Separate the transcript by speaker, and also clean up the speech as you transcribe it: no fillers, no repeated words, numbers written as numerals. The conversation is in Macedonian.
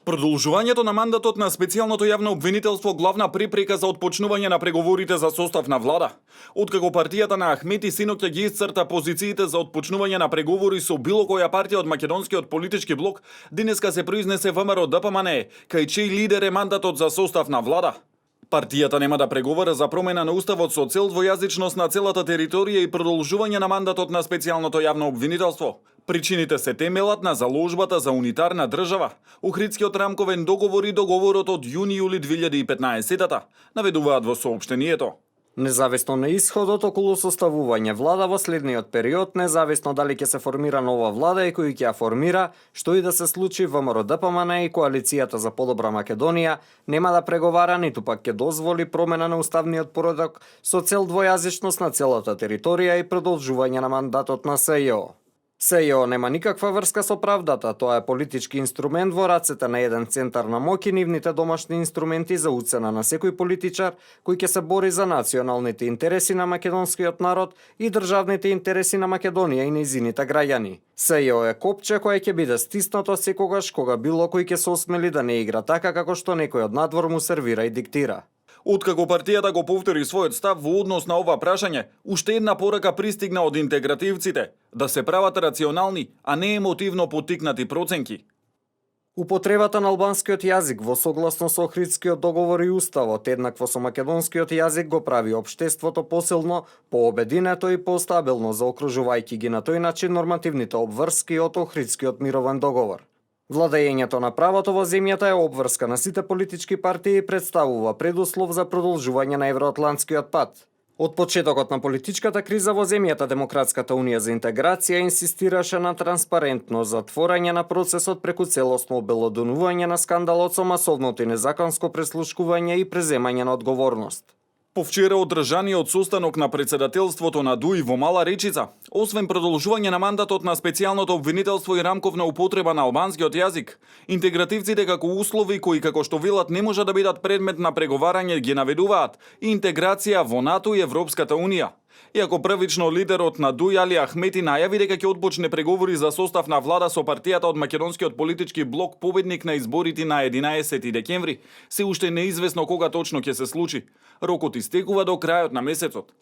Speaker 1: Продолжувањето на мандатот на специјалното јавно обвинителство главна препрека за отпочнување на преговорите за состав на влада. Откако партијата на Ахмети синоќа ги исцрта позициите за отпочнување на преговори со било која партија од македонскиот политички блок, денеска се произнесе ВМРО ДПМНЕ, кај чиј лидер е мандатот за состав на влада. Партијата нема да преговара за промена на уставот со цел двојазичност на целата територија и продолжување на мандатот на специјалното јавно обвинителство. Причините се темелат на заложбата за унитарна држава, Охридскиот рамковен договор и договорот од јуни-јули 2015-та, наведуваат во соопштението.
Speaker 2: Независно на исходот околу составување влада во следниот период, независно дали ќе се формира нова влада и кој ќе ја формира, што и да се случи, ВМРО ДПМНЕ и Коалицијата за подобра Македонија нема да преговара, ниту пак ќе дозволи промена на уставниот поредок со цел двојазичност на целата територија и продолжување на мандатот на СЈО. СЈО нема никаква врска со правдата, тоа е политички инструмент во рацете на еден центар на моќ и нивните домашни инструменти за уцена на секој политичар кој ќе се бори за националните интереси на македонскиот народ и државните интереси на Македонија и нејзините граѓани. СЈО е копче кој ќе биде стиснато секогаш кога било кој ќе се осмели да не игра така како што некој од надвор му сервира и диктира.
Speaker 1: Откако партијата го повтори својот став во однос на ова прашање, уште една порака пристигна од интегративците да се прават рационални, а не емотивно поттикнати проценки.
Speaker 2: Употребата на албанскиот јазик во согласно со Охридскиот договор и уставот, еднакво со македонскиот јазик, го прави општеството посилно, пообединето и постабилно, заокружувајќи ги на тој начин нормативните обврски од Охридскиот мировен договор. Владењето на правото во земјата е обврска на сите политички партии и представува предуслов за продолжување на евроатлантскиот пат. Од почетокот на политичката криза во земјата, Демократската унија за интеграција инсистираше на транспарентно затворање на процесот преку целосно обелоденување на скандалот со масовното и незаконско преслушкување и преземање на одговорност.
Speaker 1: По вчера одржаниот состанок на председателството на ДУИ во Мала Речица, освен продолжување на мандатот на специјалното обвинителство и рамковна употреба на албанскиот јазик, интегративците како услови кои како што велат не може да бидат предмет на преговарање ги наведуваат интеграција во НАТО и Европската унија. Иако првично лидерот на ДУИ Али Ахмети најави дека ќе отпочне преговори за состав на влада со партијата од македонскиот политички блок победник на изборите на 11 декември, се уште неизвестно кога точно ќе се случи. Рокот истекува до крајот на месецот.